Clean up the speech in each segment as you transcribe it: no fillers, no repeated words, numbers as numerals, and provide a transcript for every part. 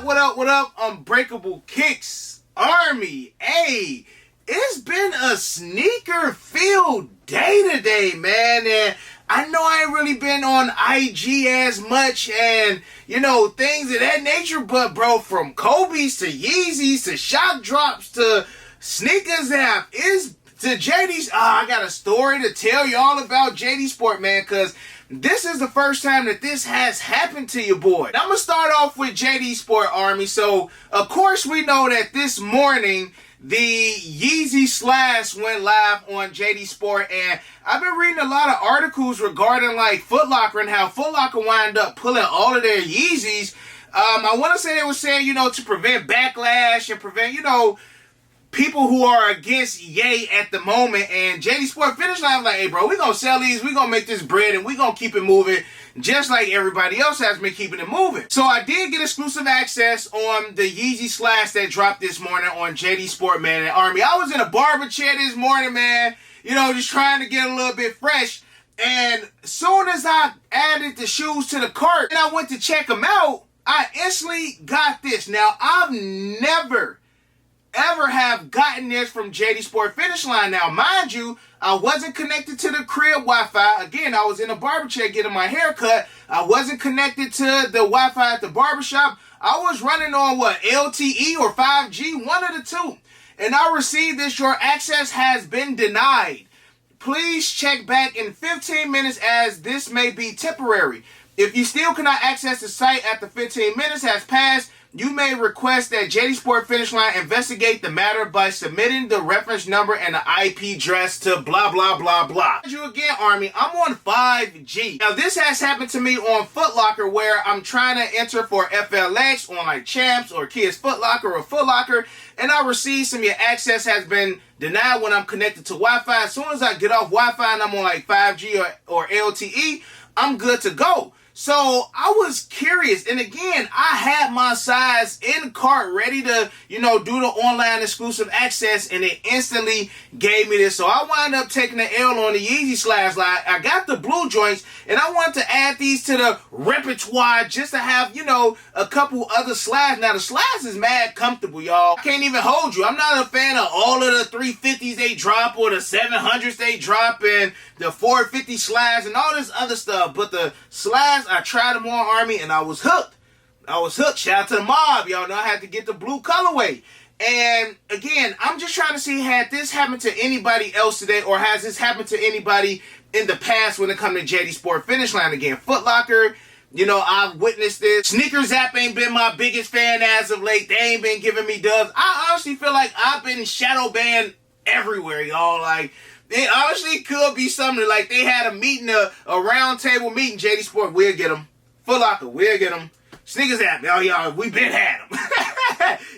what up, what up, Unbreakable Kicks Army. Hey, it's been a sneaker-filled day today, man, and I know I ain't really been on IG as much and, you know, things of that nature, but, bro, from Kobe's to Yeezys to shock drops to sneakers app, is to JD's. I got a story to tell y'all about JD Sport, man, because this is the first time that this has happened to your boy. I'm going to start off with JD Sport Army. So, of course, we know that this morning the Yeezy Slash went live on JD Sport, and I've been reading a lot of articles regarding like Foot Locker and how Foot Locker wound up pulling all of their Yeezys. I want to say they were saying, you know, to prevent backlash and prevent, you know, people who are against Ye at the moment. And JD Sport Finish Line was like, hey, bro, we're going to sell these, we're going to make this bread, and we're going to keep it moving just like everybody else has been keeping it moving. So I did get exclusive access on the Yeezy Slash that dropped this morning on JD Sport, man, and Army. I was in a barber chair this morning, man, you know, just trying to get a little bit fresh. And as soon as I added the shoes to the cart and I went to check them out, I instantly got this. Now, I've never ever have gotten this from JD Sport Finish Line. Now, mind you, I wasn't connected to the crib Wi-Fi. Again, I was in a barber chair getting my hair cut. I wasn't connected to the Wi-Fi at the barbershop. I was running on, what, LTE or 5G? One of the two. And I received this. Your access has been denied. Please check back in 15 minutes as this may be temporary. If you still cannot access the site after 15 minutes has passed, you may request that JD Sport Finish Line investigate the matter by submitting the reference number and the IP address to blah, blah, blah, blah. You again, Army, I'm on 5G. Now, this has happened to me on Foot Locker where I'm trying to enter for FLX on like Champs or Kids Foot Locker or Foot Locker, and I receive some of your access has been denied when I'm connected to Wi-Fi. As soon as I get off Wi-Fi and I'm on like 5G or LTE, I'm good to go. So I was curious, and again, I had my size in cart ready to, you know, do the online exclusive access, and it instantly gave me this. So I wound up taking the L on the Yeezy Slash line. I got the blue joints, and I wanted to add these to the repertoire just to have, you know, a couple other Slash. Now, the Slash is mad comfortable, y'all. I can't even hold you. I'm not a fan of all of the 350s they drop or the 700s they drop and the 450 Slash and all this other stuff, but the Slash, I tried them on, Army, and I was hooked. Shout out to the mob. Y'all know I had to get the blue colorway. And again, I'm just trying to see, had this happened to anybody else today, or has this happened to anybody in the past when it comes to JD Sport Finish Line? Again, Foot Locker, you know, I've witnessed this. Sneakers app ain't been my biggest fan as of late. They ain't been giving me dubs. I honestly feel like I've been shadow banned everywhere, y'all. Like, it honestly could be something like they had a meeting, a round table meeting. JD Sport, we'll get them. Foot Locker, we'll get them. Sneakers app, y'all, we been had them.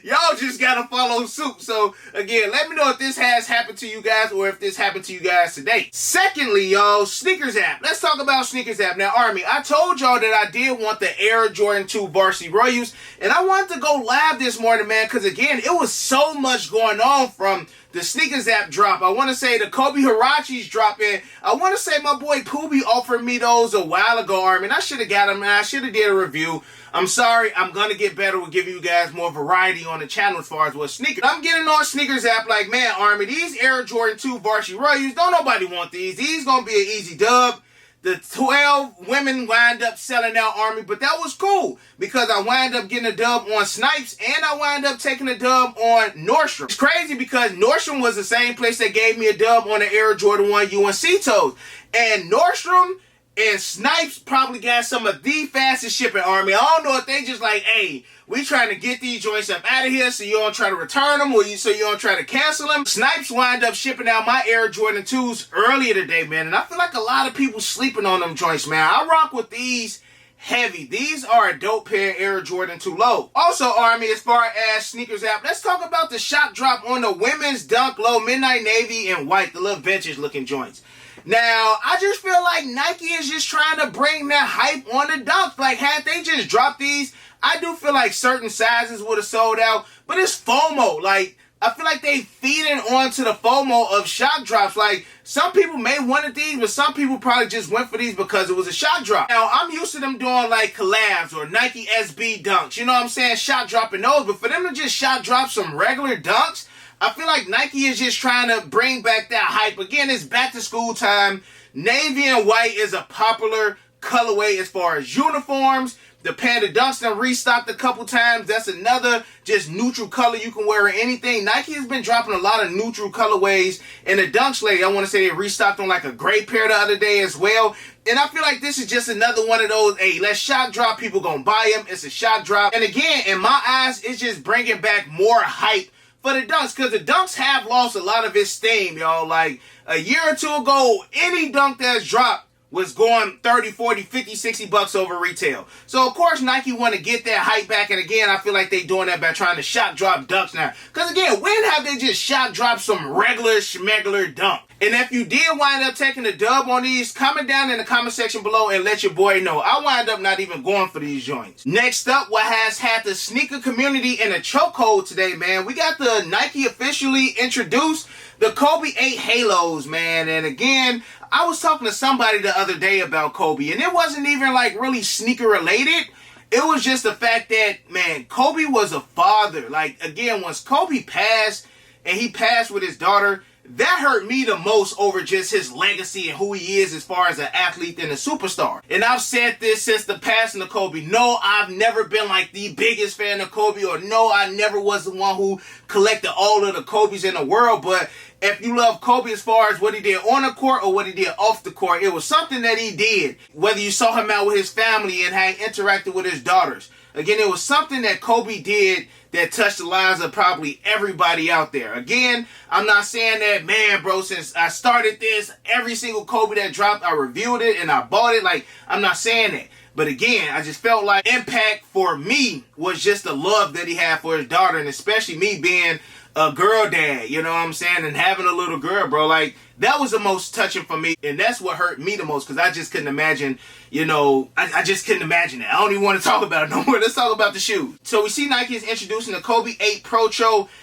Y'all just gotta follow suit. So again, let me know if this has happened to you guys or if this happened to you guys today. Secondly, y'all, sneakers app. Let's talk about sneakers app. Now, Army, I told y'all that I did want the Air Jordan 2 Varsity Royals, and I wanted to go live this morning, man, because again, it was so much going on from the sneakers app drop. I want to say the Kobe Hirachis drop in. I want to say my boy Poobie offered me those a while ago, Army, and I should have got them, man. I should have did a review. I'm sorry. I'm going to get better with giving you guys more variety on the channel as far as what sneakers. I'm getting on sneakers app like, man, Army, these Air Jordan 2 Varsity Royals, don't nobody want these. These going to be an easy dub. The 12 women wind up selling out, Army, but that was cool because I wind up getting a dub on Snipes and I wind up taking a dub on Nordstrom. It's crazy because Nordstrom was the same place that gave me a dub on the Air Jordan 1 UNC toes. And Nordstrom and Snipes probably got some of the fastest shipping, Army. I don't know if they just like, hey, we trying to get these joints up out of here so you don't try to return them or so you don't try to cancel them. Snipes wind up shipping out my Air Jordan 2s earlier today, man. And I feel like a lot of people sleeping on them joints, man. I rock with these heavy. These are a dope pair of Air Jordan 2 Low. Also, Army, as far as sneakers app, let's talk about the shock drop on the women's Dunk Low Midnight Navy and White, the little vintage looking joints. Now, I just feel like Nike is just trying to bring that hype on the Dunks. Like, had they just dropped these, I do feel like certain sizes would have sold out. But it's FOMO. Like, I feel like they feeding onto the FOMO of shock drops. Like, some people may wanted these, but some people probably just went for these because it was a shock drop. Now, I'm used to them doing like collabs or Nike SB dunks. You know what I'm saying? Shock dropping those. But for them to just shock drop some regular dunks, I feel like Nike is just trying to bring back that hype. Again, it's back to school time. Navy and white is a popular colorway as far as uniforms. The Panda Dunks done restocked a couple times. That's another just neutral color you can wear in anything. Nike has been dropping a lot of neutral colorways in the Dunks lately. I want to say they restocked on like a gray pair the other day as well. And I feel like this is just another one of those, hey, let's shock drop. People gonna buy them. It's a shock drop. And again, in my eyes, it's just bringing back more hype for the Dunks, because the Dunks have lost a lot of its steam, y'all. Like, a year or two ago, any dunk that's dropped was going 30, 40, 50, 60 bucks over retail. So, of course, Nike want to get that hype back. And again, I feel like they doing that by trying to shock drop dunks now. Because again, when have they just shock dropped some regular schmegular dunk? And if you did wind up taking the dub on these, comment down in the comment section below and let your boy know. I wind up not even going for these joints. Next up, what has had the sneaker community in a chokehold today, man. We got the Nike officially introduced the Kobe 8 Halos, man. And again, I was talking to somebody the other day about Kobe, and it wasn't even like really sneaker related. It was just the fact that, man, Kobe was a father. Like, again, once Kobe passed, and he passed with his daughter, that hurt me the most over just his legacy and who he is as far as an athlete and a superstar. And I've said this since the passing of Kobe. No, I've never been like the biggest fan of Kobe, or no, I never was the one who collected all of the Kobes in the world. But if you love Kobe as far as what he did on the court or what he did off the court, it was something that he did. Whether you saw him out with his family and how he interacted with his daughters. Again, it was something that Kobe did that touched the lives of probably everybody out there. Again, I'm not saying that, man, bro, since I started this, every single Kobe that dropped, I reviewed it and I bought it. Like, I'm not saying that. But again, I just felt like impact for me was just the love that he had for his daughter, and especially me being a girl dad, you know what I'm saying, and having a little girl, bro. Like, that was the most touching for me, and that's what hurt me the most, because I just couldn't imagine, you know, I just couldn't imagine it. I don't even want to talk about it no more. Let's talk about the shoes. So we see Nike is introducing the Kobe 8 Pro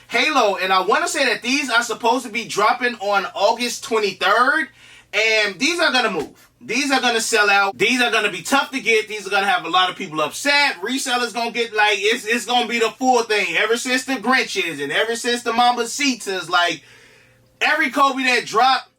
Halo, and I want to say that these are supposed to be dropping on August 23rd, and these are going to move. These are going to sell out. These are going to be tough to get. These are going to have a lot of people upset. Resellers going to get, like, it's going to be the full thing. Ever since the Grinches and ever since the Mamacitas, like, every Kobe that dropped,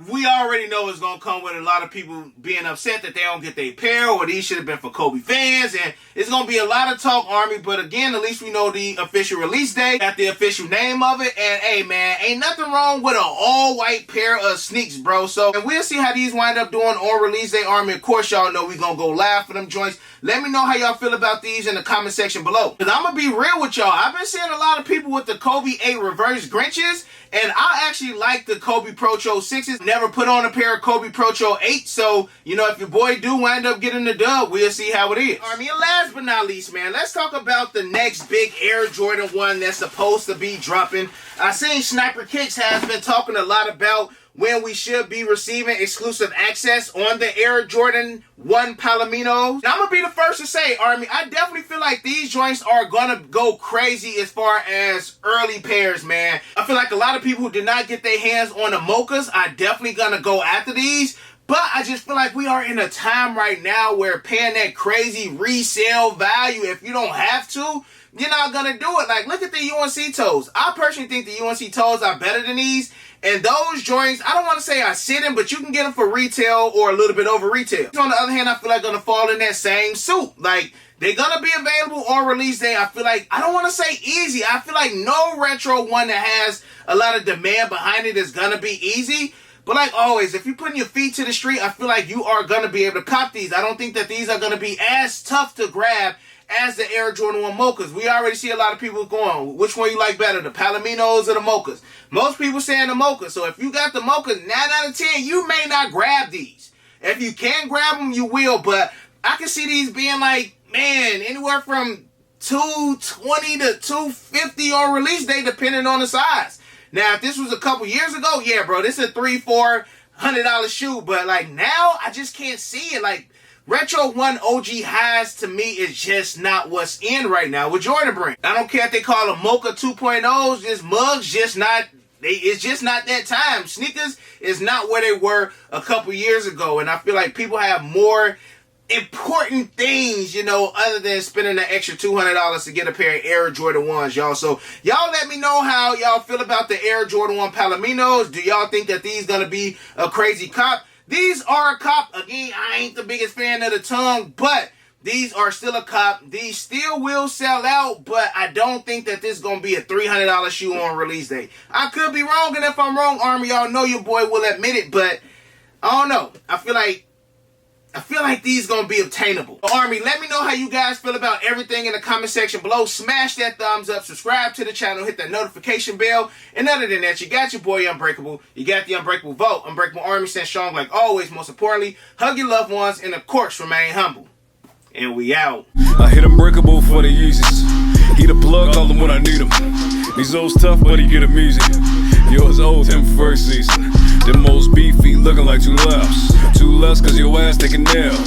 we already know it's going to come with a lot of people being upset that they don't get their pair, or these should have been for Kobe fans. And it's going to be a lot of talk, Army. But again, at least we know the official release date, got the official name of it. And hey, man, ain't nothing wrong with an all-white pair of sneaks, bro. So, and we'll see how these wind up doing on release day, Army. Of course, y'all know we going to go live for them joints. Let me know how y'all feel about these in the comment section below. Because I'm going to be real with y'all. I've been seeing a lot of people with the Kobe 8 reverse Grinches. And I actually like the Kobe Pro 6s. Never put on a pair of Kobe Pro 8. So, you know, if your boy do wind up getting the dub, we'll see how it is. Army, and last but not least, man, let's talk about the next big Air Jordan 1 that's supposed to be dropping. I seen Sniper Kicks has been talking a lot about when we should be receiving exclusive access on the Air Jordan 1 Palomino. Now, I'm going to be the first to say, Army, I definitely feel like these joints are going to go crazy as far as early pairs, man. I feel like a lot of people who did not get their hands on the Mochas are definitely going to go after these. But I just feel like we are in a time right now where paying that crazy resale value, if you don't have to, you're not going to do it. Like, look at the UNC toes. I personally think the UNC toes are better than these. And those joints, I don't want to say are sitting, but you can get them for retail or a little bit over retail. On the other hand, I feel like going to fall in that same suit. Like, they're going to be available on release day. I feel like, I don't want to say easy. I feel like no retro one that has a lot of demand behind it is going to be easy. But like always, if you're putting your feet to the street, I feel like you are going to be able to cop these. I don't think that these are going to be as tough to grab as the Air Jordan 1 Mochas. We already see a lot of people going, which one you like better, the Palominos or the Mochas? Most people saying the Mochas. So if you got the Mochas, 9 out of 10, you may not grab these. If you can grab them, you will. But I can see these being like, man, anywhere from $220 to $250 on release day, depending on the size. Now, if this was a couple years ago, yeah, bro, this is a $300-$400 shoe. But like now, I just can't see it. Like, Retro 1 OG highs to me is just not what's in right now with Jordan Brand. I don't care if they call them Mocha 2.0s, this mug's just not, it's just not that time. Sneakers is not where they were a couple years ago, and I feel like people have more important things, you know, other than spending the extra $200 to get a pair of Air Jordan 1s, y'all. So y'all let me know how y'all feel about the Air Jordan 1 Palominos. Do y'all think that these gonna be a crazy cop? These are a cop. Again, I ain't the biggest fan of the tongue, but these are still a cop. These still will sell out, but I don't think that this is going to be a $300 shoe on release day. I could be wrong, and if I'm wrong, Army, y'all know your boy will admit it, but I don't know. I feel like these going to be obtainable. Army, let me know how you guys feel about everything in the comment section below. Smash that thumbs up, subscribe to the channel, hit that notification bell. And other than that, you got your boy Unbreakable. You got the Unbreakable Vote. Unbreakable Army stands strong like always. Most importantly, hug your loved ones and, of course, remain humble. And we out. I hit Unbreakable for the Yeezys. He the plug, call him when I need him. These old's tough, but he get him easy. Yours old, him first season. Them most beefy, looking like 2 lefts. 2 less, cause your ass taking nail.